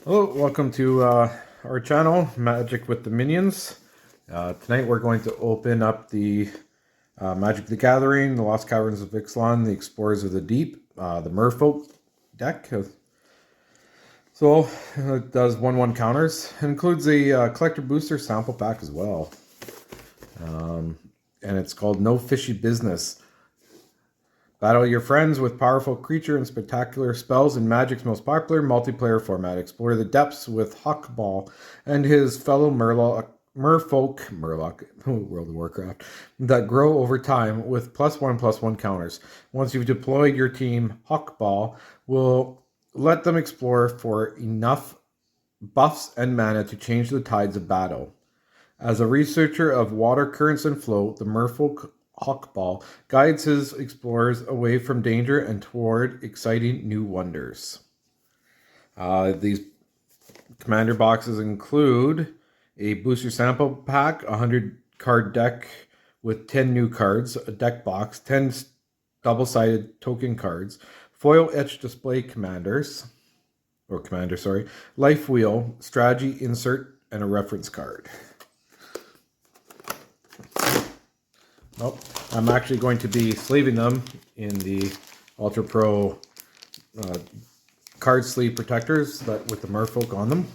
Hello, welcome to our channel, Magic with the Minions. Tonight we're going to open up the Magic the Gathering, the Lost Caverns of Ixalan, the Explorers of the Deep, the Merfolk deck. So it does 1/1 counters. It includes a collector booster sample pack as well. And it's called No Fishy Business. Battle your friends with powerful creature and spectacular spells in Magic's most popular multiplayer format. Explore the depths with Huckball and his fellow Merfolk, World of Warcraft, that grow over time with +1/+1 counters. Once you've deployed your team, Huckball will let them explore for enough buffs and mana to change the tides of battle. As a researcher of water currents and flow, the Merfolk Huckball guides his explorers away from danger and toward exciting new wonders. These commander boxes include a booster sample pack, a 100-card deck with 10 new cards, a deck box, 10 double-sided token cards, foil etched display commanders, life wheel, strategy insert, and a reference card. Nope. I'm actually going to be sleeving them in the Ultra Pro card sleeve protectors that with the Merfolk on them.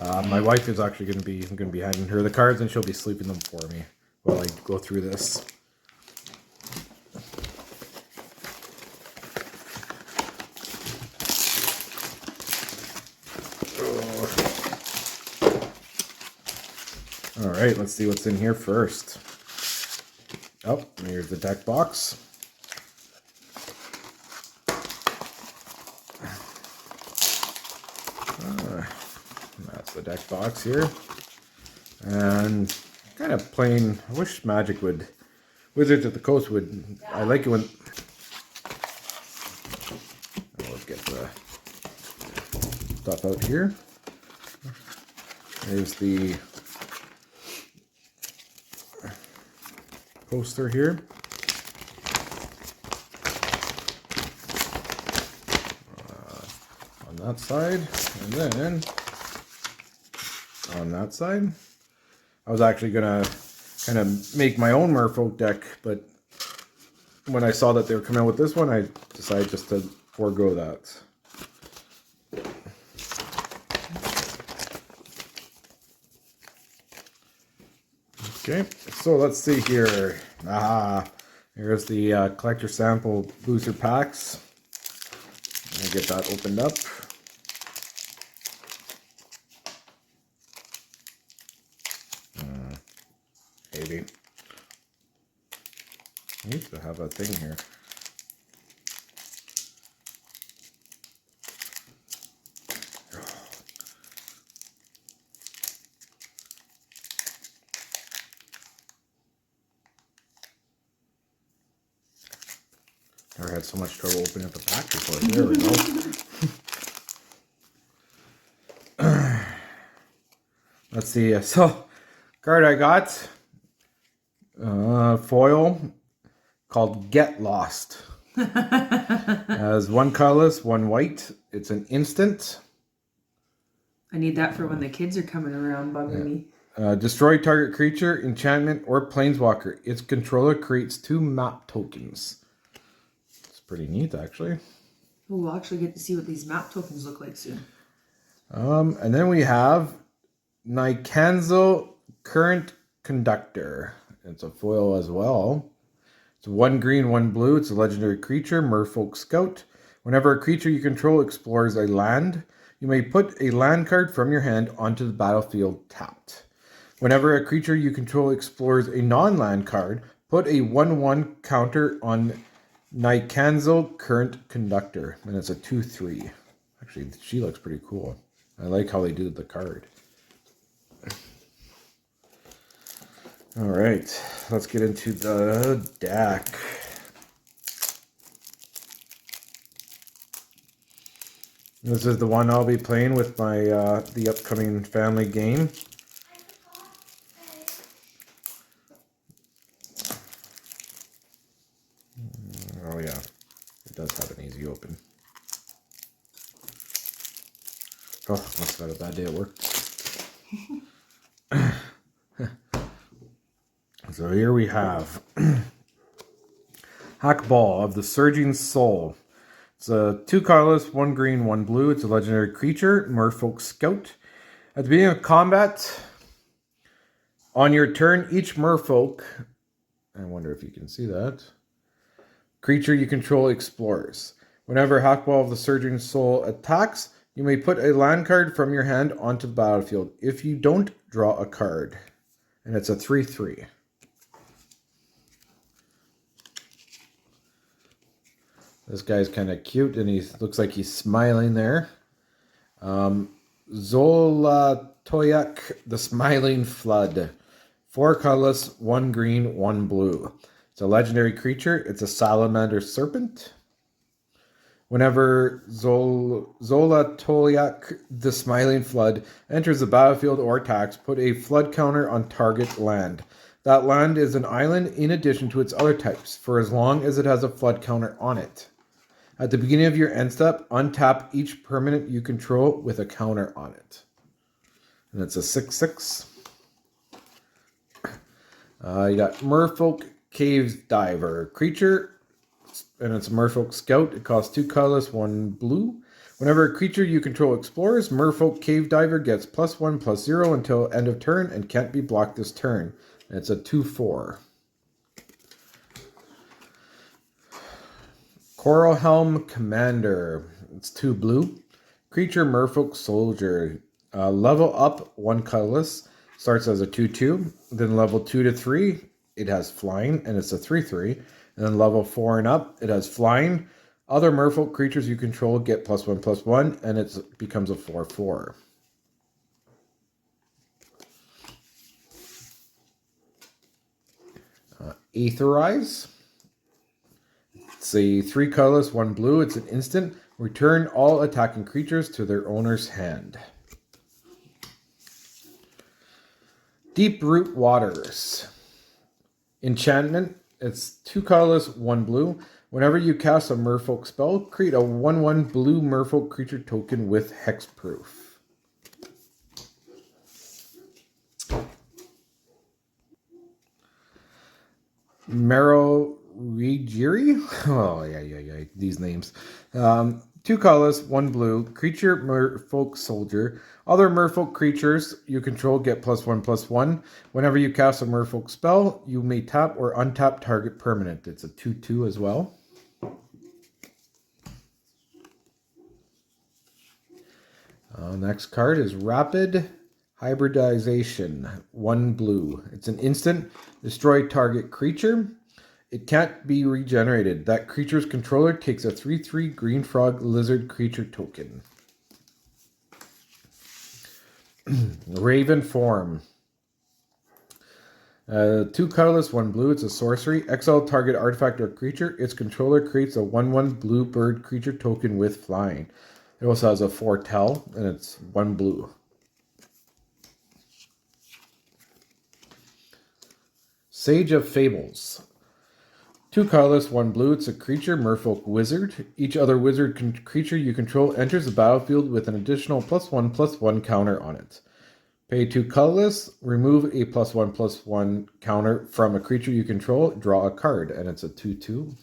My wife is actually going to be handing her the cards, and she'll be sleeving them for me while I go through this. All right, let's see what's in here first. Oh, here's the deck box. That's the deck box here. And kind of plain, I wish Magic would, Wizards of the Coast would, I like it when, let's get the stuff out here. There's the poster here. On that side, and then on that side. I was actually gonna kind of make my own Merfolk deck, but when I saw that they were coming out with this one, I decided just to forego that. Okay, so let's see here. Here's the collector sample booster packs. I'll get that opened up. Maybe. I used to have a thing here. Never had so much trouble opening up the pack before. There we go. Let's see. So, card I got, foil, called Get Lost. Has one colorless, one white. It's an instant. I need that for when the kids are coming around bugging me. Destroy target creature, enchantment, or planeswalker. Its controller creates 2 map tokens. Pretty neat, actually. Oh, we'll actually get to see what these map tokens look like soon. And then we have Nykanzo Current Conductor. It's a foil as well. It's 1 green, 1 blue. It's a legendary creature, Merfolk Scout. Whenever a creature you control explores a land, you may put a land card from your hand onto the battlefield tapped. Whenever a creature you control explores a non-land card, put a 1/1 counter on Nykanzo Current Conductor, and it's a 2/3. Actually, she looks pretty cool. I like how they did the card. All right, let's get into the deck. This is the one I'll be playing with my the upcoming family game. Oh yeah, it does have an easy open. Oh, must have had a bad day at work. So here we have Hackball of the Surging Soul. It's a 2 colorless, 1 green, 1 blue. It's a legendary creature, Merfolk Scout. At the beginning of combat, on your turn, each Merfolk, I wonder if you can see that, creature you control explores. Whenever Hackball of the Surging Soul attacks, you may put a land card from your hand onto the battlefield. If you don't, draw a card. And it's a 3/3. This guy's kind of cute, and he looks like he's smiling there. Zolatoyak, the Smiling Flood. 4 colorless, 1 green, 1 blue. It's a legendary creature. It's a salamander serpent. Whenever Zolatoyak, the Smiling Flood, enters the battlefield or attacks, put a flood counter on target land. That land is an island in addition to its other types, for as long as it has a flood counter on it. At the beginning of your end step, untap each permanent you control with a counter on it. And it's a 6/6. You got Merfolk Cave Diver. Creature, and it's a Merfolk Scout. It costs 2 colorless, 1 blue. Whenever a creature you control explores, Merfolk Cave Diver gets +1/+0 until end of turn and can't be blocked this turn. And it's a 2/4. Coral Helm Commander. It's 2 blue. Creature Merfolk Soldier. Level up 1 colorless. Starts as a 2/2. Then level 2 to 3, it has flying, and it's a 3/3. And then level 4 and up, it has flying. Other Merfolk creatures you control get +1/+1, and it becomes a 4/4. Aetherize. It's a 3 colorless, 1 blue. It's an instant. Return all attacking creatures to their owner's hand. Deep Root Waters. Enchantment. It's 2 colorless, 1 blue. Whenever you cast a Merfolk spell, create a 1/1 blue Merfolk creature token with hexproof. Merfolk. Oh, yeah. These names. 2 colorless, 1 blue. Creature Merfolk Soldier. Other Merfolk creatures you control get +1/+1. Whenever you cast a Merfolk spell, you may tap or untap target permanent. It's a 2/2 as well. Next card is Rapid Hybridization. 1 blue. It's an instant. Destroy target creature. It can't be regenerated. That creature's controller takes a 3/3 green frog lizard creature token. Raven Form. 2 colorless, 1 blue. It's a sorcery. Exile target artifact or creature. Its controller creates a 1/1 blue bird creature token with flying. It also has a foretell, and it's 1 blue. Sage of Fables. 2 colorless, 1 blue. It's a creature, Merfolk Wizard. Each other wizard creature you control enters the battlefield with an additional +1/+1 counter on it. Pay 2 colorless, remove a +1/+1 counter from a creature you control, draw a card, and it's a 2/2.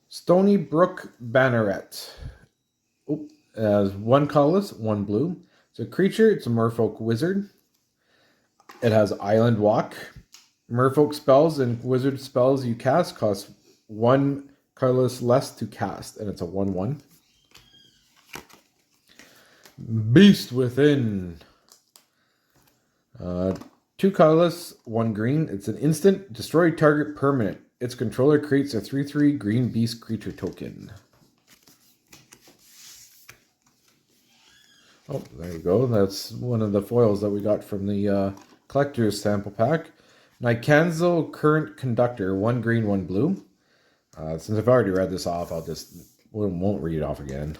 Stony Brook Banneret. Has 1 colorless, 1 blue. It's a creature, it's a Merfolk Wizard. It has Island Walk. Merfolk spells and wizard spells you cast cost 1 colorless less to cast, and it's a 1/1. Beast Within. 2 colorless, 1 green. It's an instant. Destroy target permanent. Its controller creates a 3/3 green beast creature token. Oh, there you go. That's one of the foils that we got from the collector's sample pack. Nikanzo Current Conductor. 1 green, 1 blue. Since I've already read this off, won't read it off again.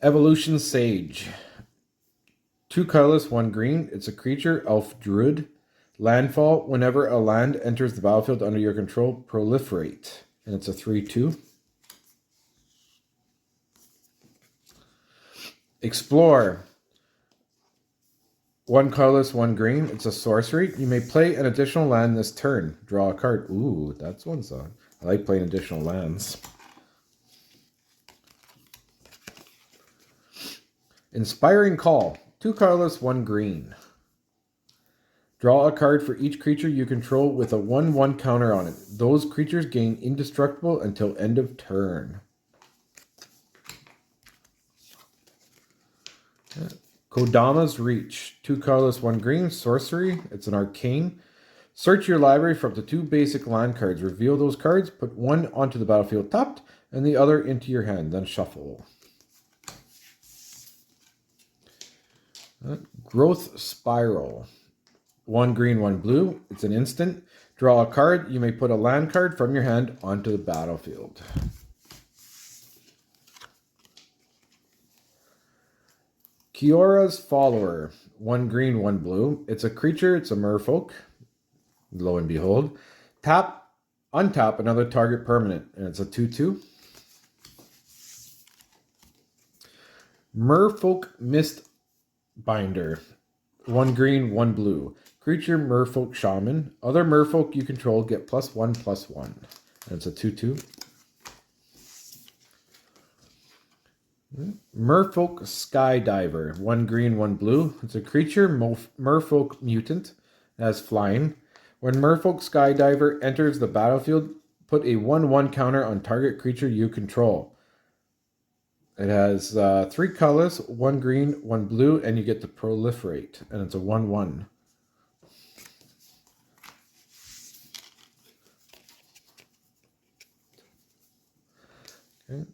Evolution Sage. 2 colorless, 1 green. It's a creature, elf druid. Landfall. Whenever a land enters the battlefield under your control, proliferate. and it's a 3/2. Explore. 1 colorless, 1 green. It's a sorcery. You may play an additional land this turn. Draw a card. Ooh, that's one song. I like playing additional lands. Inspiring Call. 2 colorless, 1 green. Draw a card for each creature you control with a 1/1 counter on it. Those creatures gain indestructible until end of turn. Kodama's Reach. 2 colorless, 1 green. Sorcery. It's an arcane. Search your library for up to 2 basic land cards. Reveal those cards. Put one onto the battlefield tapped and the other into your hand. Then shuffle. Growth Spiral. 1 green, 1 blue. It's an instant. Draw a card. You may put a land card from your hand onto the battlefield. Kiora's Follower. 1 green, 1 blue. It's a creature. It's a merfolk. Lo and behold. Untap another target permanent. And it's a 2/2. Merfolk Mistbinder. 1 green, 1 blue. Creature Merfolk Shaman. Other merfolk you control get +1/+1. And it's a 2/2. Merfolk Skydiver. 1 green, 1 blue. It's a creature merfolk mutant. It has flying. When Merfolk Skydiver enters the battlefield, put a 1/1 counter on target creature you control. It has 3 colors, 1 green, 1 blue, and you get to proliferate. And it's a 1/1. Okay.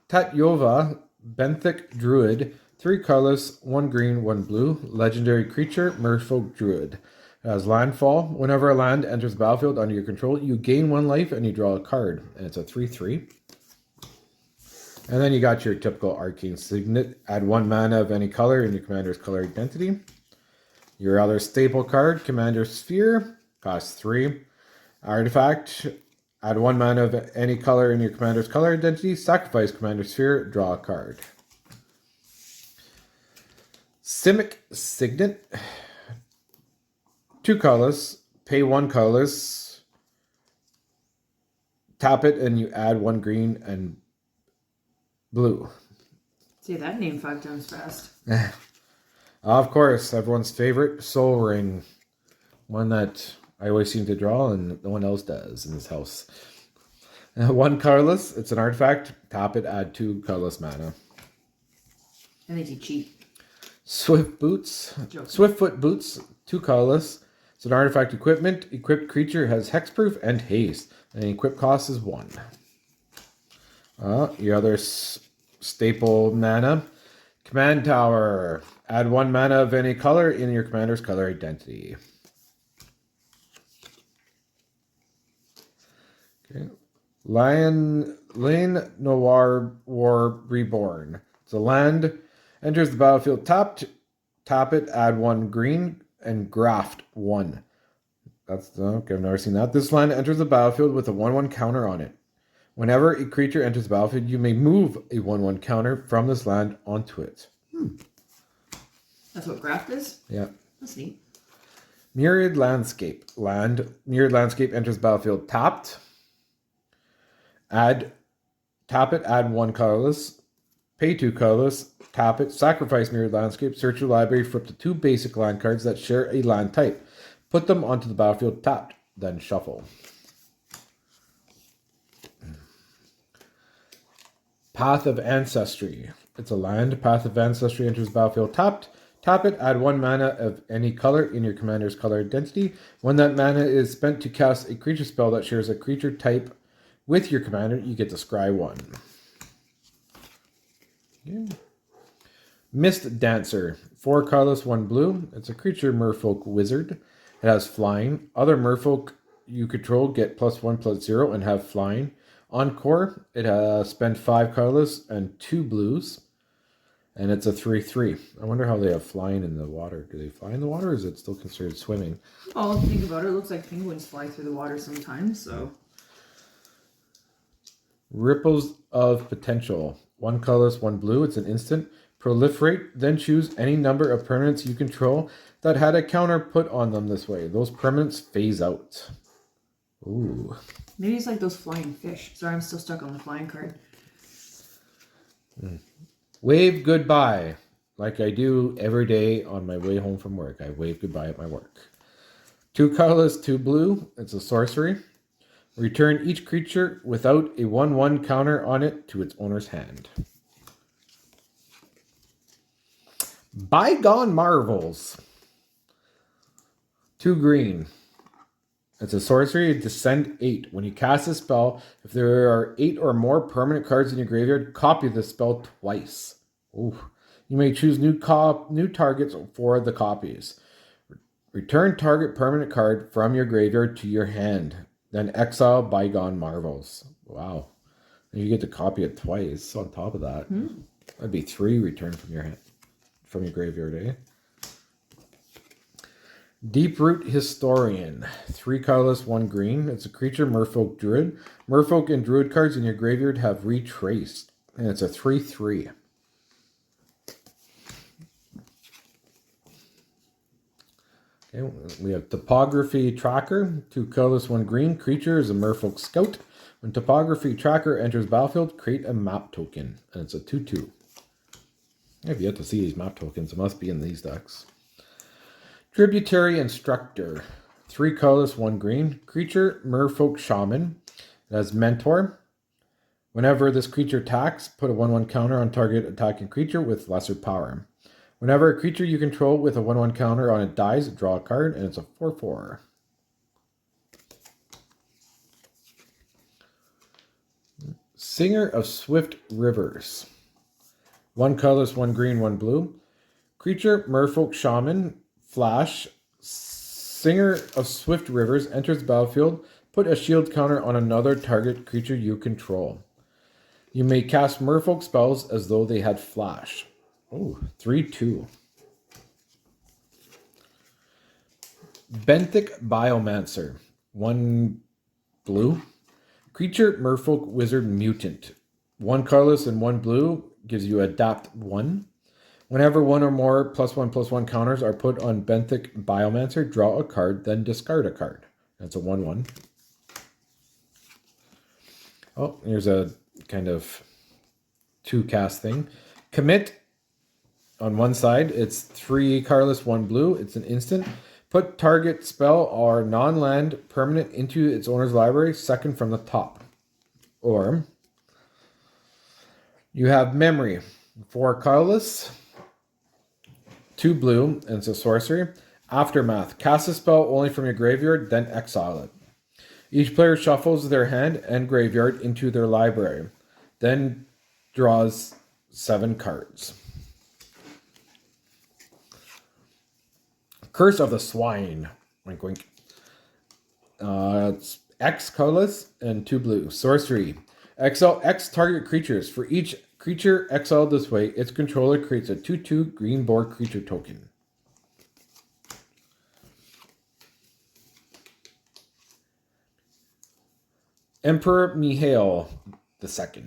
Tatyova, Benthic Druid. 3 colors, 1 green, 1 blue. Legendary creature, Merfolk Druid. It has landfall. Whenever a land enters the battlefield under your control, you gain 1 life and you draw a card. And it's a 3/3. And then you got your typical Arcane Signet. Add 1 mana of any color in your commander's color identity. Your other staple card, Commander Sphere, costs 3. Artifact. Add 1 mana of any color in your commander's color identity. Sacrifice Commander Sphere, draw a card. Simic Signet. 2 colors. Pay 1 colors. Tap it and you add 1 green and blue. Say that name 5 times fast. Of course, everyone's favorite Soul Ring. One that I always seem to draw and no one else does in this house. 1 colorless. It's an artifact. Tap it, add 2 colorless mana. I think you cheat. Swiftfoot Boots. 2 colorless. It's an artifact equipment. Equipped creature has hexproof and haste. And the equip cost is 1. Your other staple mana. Command Tower. Add 1 mana of any color in your commander's color identity. Okay. Lane Noir War Reborn. It's a land. Enters the battlefield tapped. Tap it, add 1 green, and graft 1. That's okay, I've never seen that. This land enters the battlefield with a 1/1 counter on it. Whenever a creature enters the battlefield, you may move a 1/1 counter from this land onto it. That's what graft is? Yeah. That's neat. Myriad Landscape. Myriad Landscape enters the battlefield tapped. Tap it, add 1 colorless. Pay 2 colorless. Tap it, sacrifice Myriad Landscape. Search your library for up to 2 basic land cards that share a land type. Put them onto the battlefield tapped. Then shuffle. Path of Ancestry. It's a land. Path of Ancestry enters the battlefield tapped. Tap it, add 1 mana of any color in your commander's color identity. When that mana is spent to cast a creature spell that shares a creature type with your commander, you get to scry 1. Okay. Mist Dancer. 4 colorless, 1 blue. It's a creature merfolk wizard. It has flying. Other merfolk you control get +1/+0 and have flying. Encore, it has spent 5 colorless and 2 blues. And it's a 3/3. I wonder how they have flying in the water. Do they fly in the water or is it still considered swimming? Oh, think about it. It looks like penguins fly through the water sometimes, so. Ripples of Potential. 1 colorless, 1 blue. It's an instant. Proliferate, then choose any number of permanents you control that had a counter put on them this way. Those permanents phase out. Ooh. Maybe it's like those flying fish. Sorry, I'm still stuck on the flying card. Wave goodbye. Like I do every day on my way home from work. I wave goodbye at my work. 2 colorless, 2 blue. It's a sorcery. Return each creature without a 1/1 counter on it to its owner's hand. Bygone Marvels. 2 green. It's a sorcery. Descend 8. When you cast a spell, if there are 8 or more permanent cards in your graveyard, copy the spell twice. Ooh. You may choose new targets for the copies. Return target permanent card from your graveyard to your hand. Then exile Bygone Marvels. Wow. You get to copy it twice on top of that. That'd be 3 returned from your hand. From your graveyard, eh? Deeproot Historian. 3 colorless, 1 green. It's a creature, Merfolk Druid. Merfolk and Druid cards in your graveyard have retraced. And it's a 3/3. Okay, we have Topography Tracker. 2 colorless, 1 green. Creature is a Merfolk Scout. When Topography Tracker enters battlefield, create a map token. And it's a 2/2. I've yet to see these map tokens. It must be in these decks. Tributary Instructor. 3 colorless, 1 green. Creature, Merfolk Shaman. It has Mentor. Whenever this creature attacks, put a 1/1 counter on target attacking creature with lesser power. Whenever a creature you control with a 1/1 counter on it dies, draw a card, and it's a 4/4. Singer of Swift Rivers. 1 colorless, 1 green, 1 blue. Creature, Merfolk Shaman, Flash. Singer of Swift Rivers enters the battlefield. Put a shield counter on another target creature you control. You may cast Merfolk spells as though they had Flash. Oh, 3/2. Benthic Biomancer. 1 blue. Creature, Merfolk Wizard Mutant. 1 colorless and 1 blue gives you Adapt 1. Whenever 1 or more +1/+1 counters are put on Benthic Biomancer, draw a card, then discard a card. That's a 1/1. Oh, here's a kind of 2 cast thing. Commit. On one side, it's 3 colorless, 1 blue. It's an instant. Put target spell or non-land permanent into its owner's library, second from the top. Or you have Memory. 4 colorless, 2 blue, and it's a sorcery. Aftermath. Cast a spell only from your graveyard, then exile it. Each player shuffles their hand and graveyard into their library, then draws 7 cards. Curse of the Swine. Wink, wink. It's X colorless and 2 blue. Sorcery. Exile X target creatures. For each creature exiled this way, its controller creates a 2/2 green board creature token. Emperor Mihail II.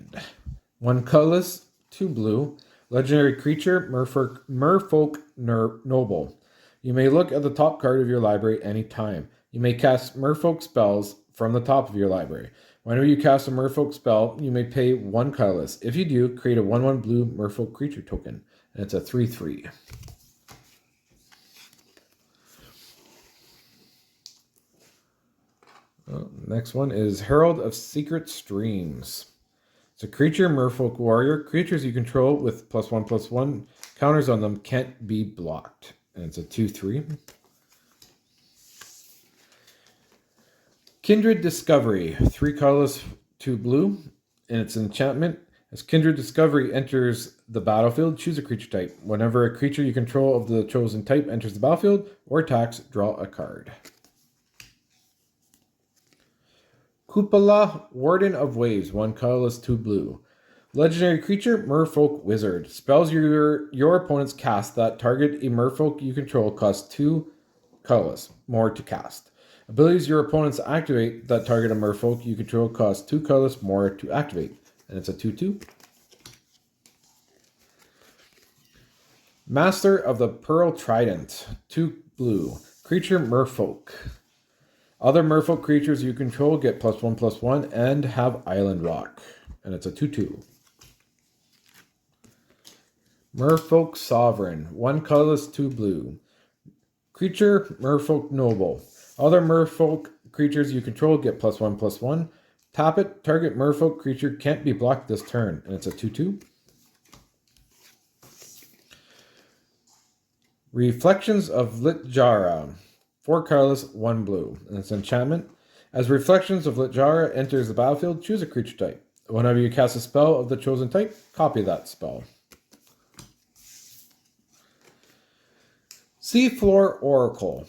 1 colorless, 2 blue. Legendary creature, Merfolk Noble. You may look at the top card of your library anytime. You may cast Merfolk spells from the top of your library. Whenever you cast a Merfolk spell, you may pay 1 colorless. If you do, create a 1/1 blue Merfolk creature token. And it's a 3/3. Next one is Herald of Secret Streams. It's a creature, Merfolk Warrior. Creatures you control with +1/+1 counters on them can't be blocked. And it's a 2/3. Kindred Discovery. 3 colorless, 2 blue. And it's an enchantment. As Kindred Discovery enters the battlefield, choose a creature type. Whenever a creature you control of the chosen type enters the battlefield or attacks, draw a card. Cupola, Warden of Waves. 1 colorless, 2 blue. Legendary creature, Merfolk Wizard. Spells your opponents cast that target a Merfolk you control cost 2 colorless, more to cast. Abilities your opponents activate that target a merfolk you control cost 2 colorless more to activate. And it's a 2/2. Master of the Pearl Trident. 2 blue. Creature Merfolk. Other Merfolk creatures you control get +1/+1 and have Island Rock. And it's a 2/2. Merfolk Sovereign. 1 colorless, 2 blue. Creature Merfolk Noble. Other Merfolk creatures you control get +1/+1. Tap it. Target Merfolk creature can't be blocked this turn. And it's a 2/2. Reflections of Litjara. 4 colorless, 1 blue. And it's enchantment. As Reflections of Litjara enters the battlefield, choose a creature type. Whenever you cast a spell of the chosen type, copy that spell. Seafloor Oracle.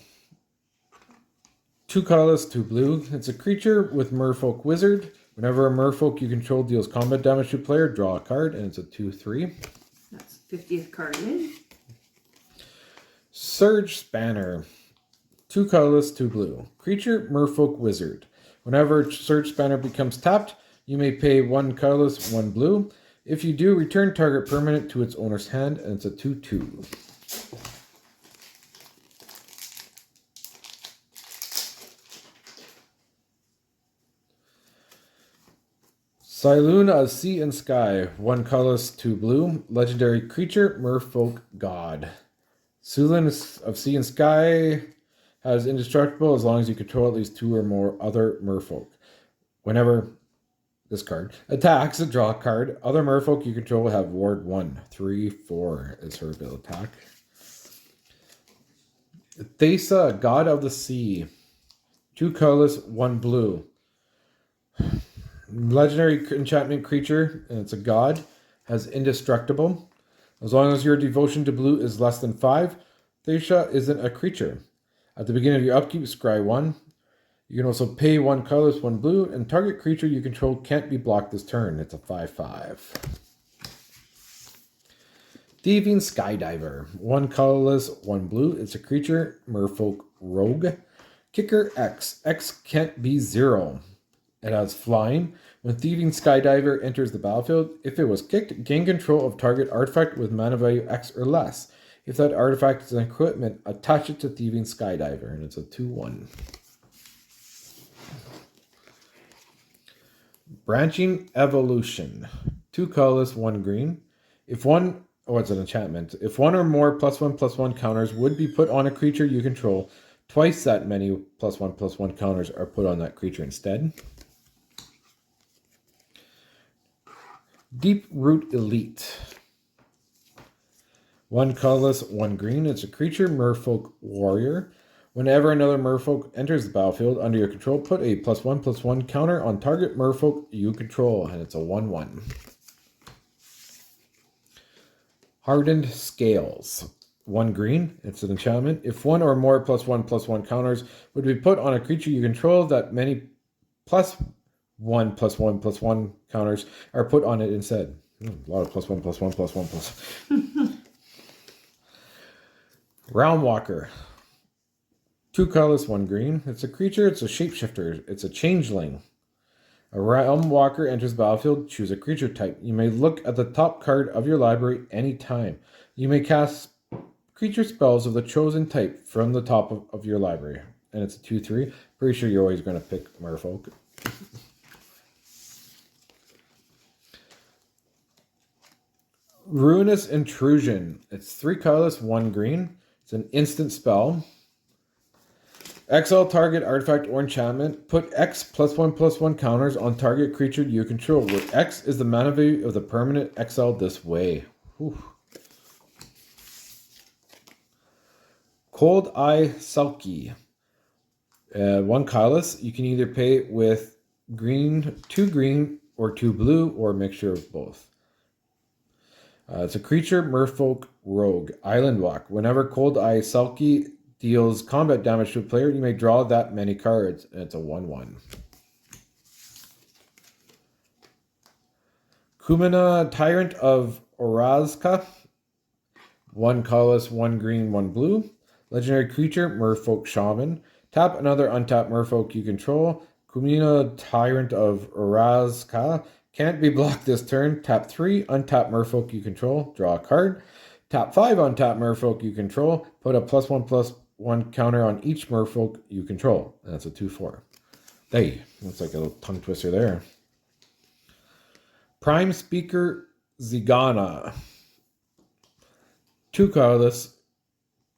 2 colorless, 2 blue. It's a creature with Merfolk Wizard. Whenever a Merfolk you control deals combat damage to a player, draw a card, and it's a 2/3. That's 50th card in. Surge Spanner. 2 colorless, 2 blue. Creature Merfolk Wizard. Whenever Surge Spanner becomes tapped, you may pay 1 colorless, 1 blue. If you do, return target permanent to its owner's hand, and it's a 2/2. Sylune of Sea and Sky. 1 colorless, 2 blue. Legendary creature, Merfolk God. Sylune of Sea and Sky has indestructible as long as you control at least 2 or more other Merfolk. Whenever this card attacks, draw a card. Other Merfolk you control have ward 1. 3/4 is her ability attack. Thesa, God of the Sea. 2 colorless, 1 blue. Legendary enchantment creature, and it's a god, has indestructible. As long as your devotion to blue is less than 5, Thesha isn't a creature. At the beginning of your upkeep, scry 1. You can also pay 1 colorless, 1 blue, and target creature you control can't be blocked this turn. It's a 5/5. Thieving Skydiver. 1 colorless, 1 blue. It's a creature, Merfolk Rogue. Kicker X. X can't be 0. It has flying. When Thieving Skydiver enters the battlefield, if it was kicked, gain control of target artifact with mana value X or less. If that artifact is an equipment, attach it to Thieving Skydiver, and it's a 2/1. Branching Evolution. 2 colorless, 1 green. It's an enchantment. If 1 or more +1/+1 counters would be put on a creature you control, twice that many +1/+1 counters are put on that creature instead. Deep Root Elite. 1 colorless, 1 green. It's a creature, Merfolk Warrior. Whenever another Merfolk enters the battlefield under your control, put a +1/+1 counter on target Merfolk you control, and it's a 1/1. Hardened Scales. 1 green. It's an enchantment. If 1 or more +1/+1 counters would be put on a creature you control, that many +1/+1/+1 counters are put on it instead. A lot of +1/+1/+1/+. Realm Walker. 2 colorless, 1 green. It's a creature, it's a shapeshifter, it's a changeling. A Realm Walker enters the battlefield, choose a creature type. You may look at the top card of your library anytime. You may cast creature spells of the chosen type from the top of your library. And it's a 2/3. Pretty sure you're always going to pick Merfolk. Ruinous Intrusion. It's 3 colorless, 1 green. It's an instant spell. Exile target artifact or enchantment. Put X +1/+1 counters on target creature you control, where X is the mana value of the permanent exiled this way. Whew. Cold Eye Sulky. 1 colorless. You can either pay with green, 2 green, or 2 blue, or a mixture of both. It's a creature, Merfolk Rogue. Island Walk. Whenever Cold Eye Sulky deals combat damage to a player, you may draw that many cards, and it's a 1/1. Kumina, Tyrant of Orazka. 1 colorless, 1 green, 1 blue. Legendary creature, Merfolk Shaman. Tap another untapped Merfolk you control. Kumina, Tyrant of Urazka. Can't be blocked this turn. Tap 3, untap Merfolk you control. Draw a card. Tap 5, untap Merfolk you control. Put a +1/+1 counter on each Merfolk you control. And that's a 2/4. Hey, looks like a little tongue twister there. Prime Speaker Zigana. 2 colorless,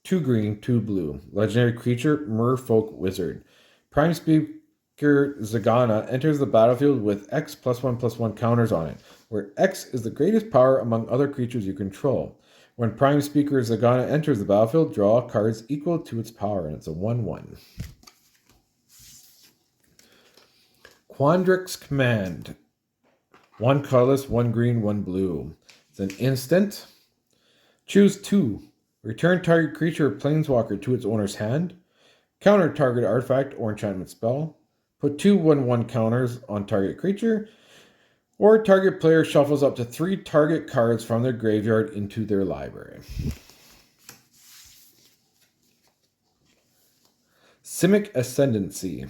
2 green, 2 blue. Legendary creature, Merfolk Wizard. Prime Speaker Zagana enters the battlefield with X +1/+1 counters on it, where X is the greatest power among other creatures you control. When Prime Speaker Zagana enters the battlefield, draw cards equal to its power, and it's a 1/1. Quandrix Command. 1 colorless, 1 green, 1 blue. It's an instant. Choose 2. Return target creature or planeswalker to its owner's hand. Counter target artifact or enchantment spell. Put 2 1/1 counters on target creature. Or target player shuffles up to 3 target cards from their graveyard into their library. Simic Ascendancy.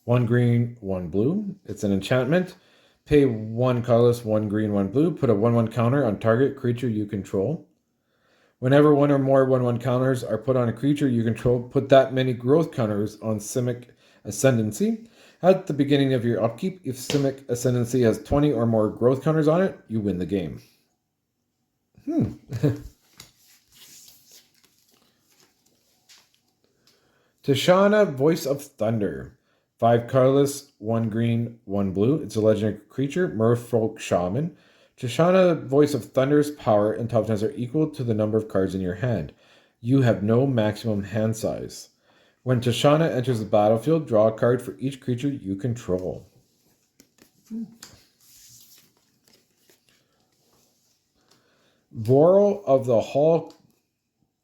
1 green, 1 blue. It's an enchantment. Pay 1 colorless, 1 green, 1 blue. Put a 1/1 counter on target creature you control. Whenever 1 or more 1/1 counters are put on a creature you control, put that many growth counters on Simic Ascendancy. At the beginning of your upkeep, if Simic Ascendancy has 20 or more growth counters on it, you win the game. Tishana, Voice of Thunder. 5 colorless, 1 green, 1 blue. It's a legendary creature, Merfolk Shaman. Tishana, Voice of Thunder's power and toughness are equal to the number of cards in your hand. You have no maximum hand size. When Tishana enters the battlefield, draw a card for each creature you control. Voral of the Hall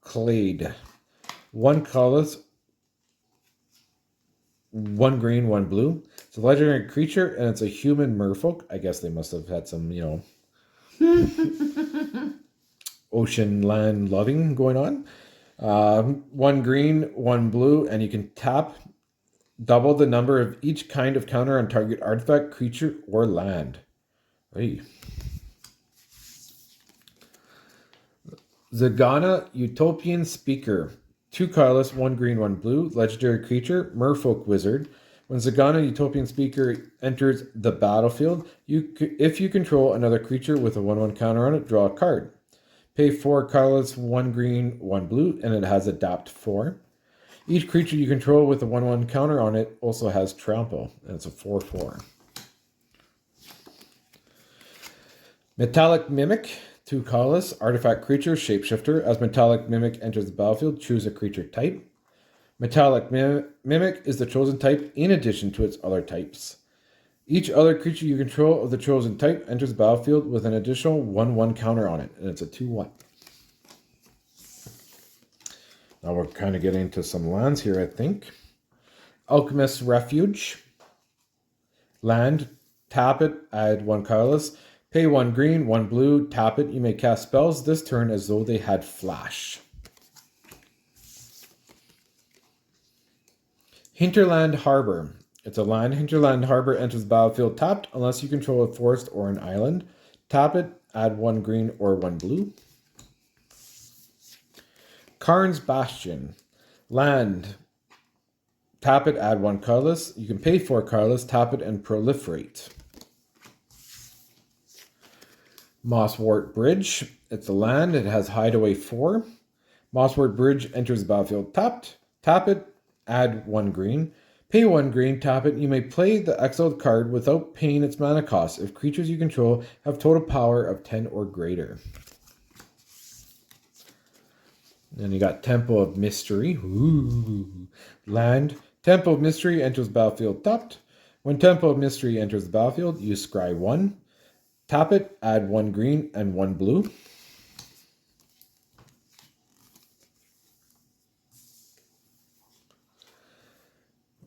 Clade. 1 colorless, 1 green, 1 blue. It's a legendary creature, and it's a human merfolk. I guess they must have had some, ocean land loving going on. 1 green, 1 blue, and you can tap double the number of each kind of counter on target artifact, creature, or land. Hey. Zagana, Utopian Speaker. 2 colorless, 1 green, 1 blue. Legendary creature, Merfolk Wizard. When Zagana, Utopian Speaker, enters the battlefield, if you control another creature with a 1/1 counter on it, draw a card. Pay 4 colorless, 1 green, 1 blue, and it has Adapt 4. Each creature you control with a 1/1 counter on it also has Trample, and it's a 4/4. Metallic Mimic. 2 colorless, artifact creature, shapeshifter. As Metallic Mimic enters the battlefield, choose a creature type. Metallic Mimic is the chosen type in addition to its other types. Each other creature you control of the chosen type enters the battlefield with an additional 1/1 counter on it, and it's a 2/1. Now we're kind of getting into some lands here, I think. Alchemist's Refuge. Land, tap it, add 1 colorless. Pay 1 green, 1 blue, tap it. You may cast spells this turn as though they had flash. Hinterland Harbor. It's a land. Hinterland Harbor enters the battlefield tapped unless you control a forest or an island. Tap it, add 1 green or 1 blue. Karn's Bastion. Land. Tap it, add 1 colorless. You can pay 4 colorless, tap it, and proliferate. Mosswort Bridge. It's a land. It has Hideaway 4. Mosswort Bridge enters the battlefield tapped. Tap it, add 1 green. Pay 1 green, tap it. You may play the exiled card without paying its mana cost if creatures you control have total power of 10 or greater. Then you got Temple of Mystery. Ooh. Land. Temple of Mystery enters the battlefield tapped. When Temple of Mystery enters the battlefield, you scry 1. Tap it, add 1 green and 1 blue.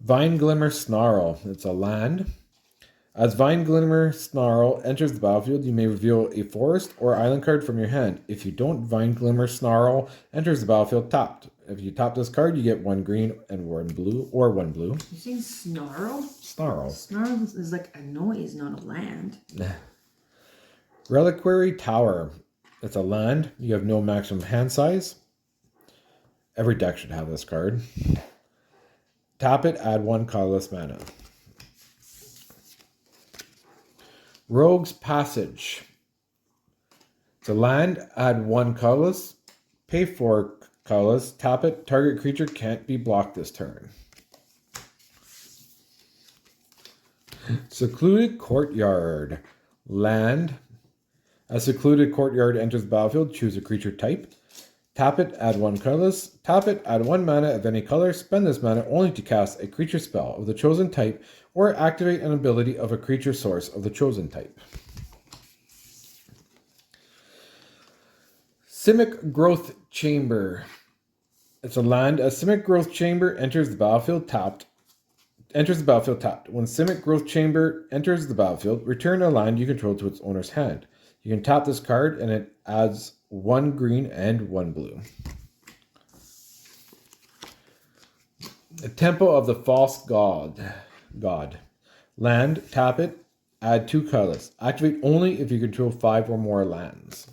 Vine Glimmer Snarl. It's a land. As Vine Glimmer Snarl enters the battlefield, you may reveal a forest or island card from your hand. If you don't, Vine Glimmer Snarl enters the battlefield tapped. If you top this card, you get 1 green and 1 blue, or 1 blue. You saying snarl? Snarl. Snarl is like a noise, not a land. Reliquary Tower. It's a land. You have no maximum hand size. Every deck should have this card. Tap it, add 1 colorless mana. Rogue's Passage. It's a land, add 1 colorless, pay 4 colorless, tap it, target creature can't be blocked this turn. Secluded Courtyard. Land. A secluded courtyard enters the battlefield, choose a creature type. Tap it, add 1 colorless. Tap it, add 1 mana of any color. Spend this mana only to cast a creature spell of the chosen type or activate an ability of a creature source of the chosen type. Simic Growth Chamber. It's a land. A Simic Growth Chamber enters the battlefield tapped. When Simic Growth Chamber enters the battlefield, return a land you control to its owner's hand. You can tap this card and it adds 1 green and 1 blue. The Temple of the False God. Land, tap it, add 2 colorless. Activate only if you control 5 or more lands.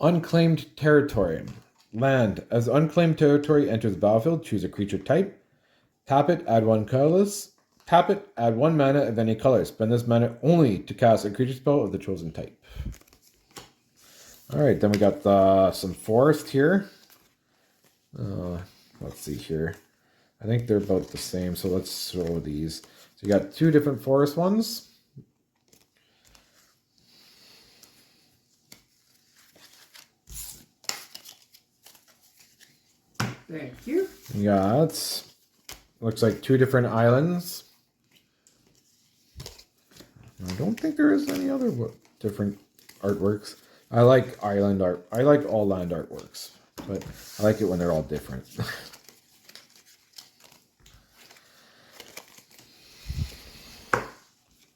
Unclaimed Territory. Land. As unclaimed territory enters the battlefield, choose a creature type. Tap it, add 1 colorless. Tap it, add 1 mana of any color. Spend this mana only to cast a creature spell of the chosen type. Alright, then we got some forest here. Let's see here. I think they're about the same, so let's show these. So you got 2 different forest ones. Thank you. Yeah, it's looks like 2 different islands. I don't think there is any other different artworks. I like island art. I like all land artworks, but I like it when they're all different.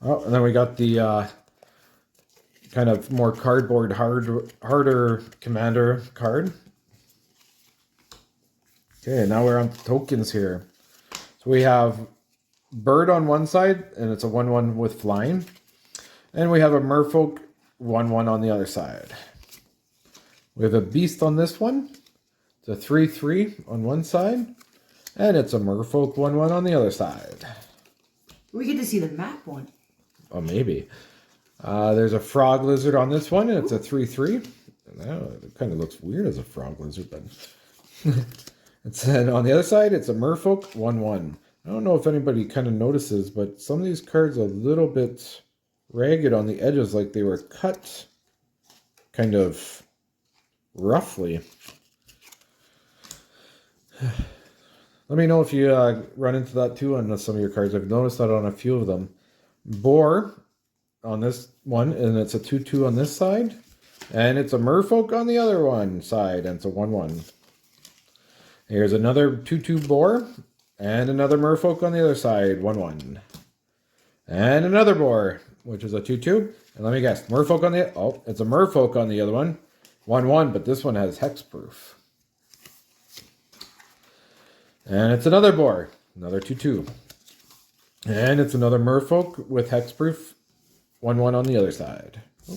Oh, and then we got the kind of more cardboard, harder commander card. Okay, now we're on tokens here. So we have Bird on one side, and it's a 1/1 with flying. And we have a Merfolk 1/1 on the other side. We have a Beast on this one. It's a 3/3 on one side. And it's a Merfolk 1/1 on the other side. We get to see the map one. Oh, maybe. There's a Frog Lizard on this one, and it's a 3/3. It kind of looks weird as a Frog Lizard, but... And on the other side, it's a Merfolk 1/1. I don't know if anybody kind of notices, but some of these cards are a little bit ragged on the edges, like they were cut kind of roughly. Let me know if you run into that too on some of your cards. I've noticed that on a few of them. Boar on this one, and it's a 2/2 on this side. And it's a Merfolk on the other one side, and it's a 1/1. Here's another 2/2 boar, and another Merfolk on the other side, 1/1. And another boar, which is a 2/2. And let me guess, Merfolk on the... Oh, it's a Merfolk on the other one, 1/1, but this one has hexproof. And it's another boar, another 2/2. And it's another Merfolk with hexproof, 1/1 on the other side. Oh.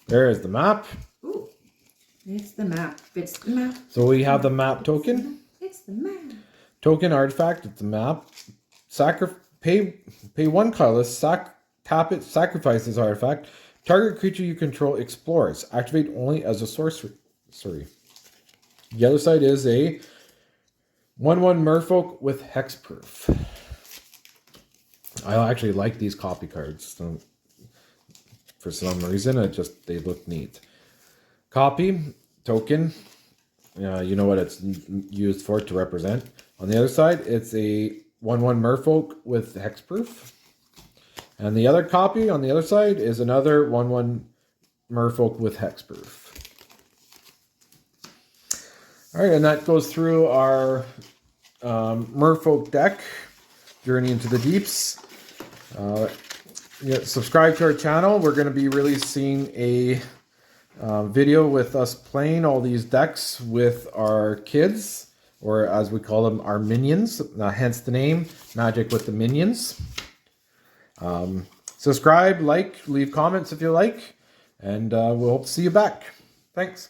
There is the map. Ooh. It's the map. It's the map. So we have the map token. It's the map. Token artifact. It's a map. Pay 1 colorless. Tap it. Sacrifice this artifact. Target creature you control explores. Activate only as a sorcery. The other side is a 1/1 Merfolk with hexproof. I actually like these copy cards. So for some reason, they look neat. Copy, token, you know what it's used for, to represent. On the other side, it's a 1/1 Merfolk with hexproof. And the other copy on the other side is another 1/1 Merfolk with hexproof. All right, and that goes through our Merfolk deck, Journey into the Deeps. Subscribe to our channel. We're going to be releasing a video with us playing all these decks with our kids, or as we call them, our minions, hence the name, Magic with the Minions. Subscribe, like, leave comments if you like, and we'll hope to see you back. Thanks.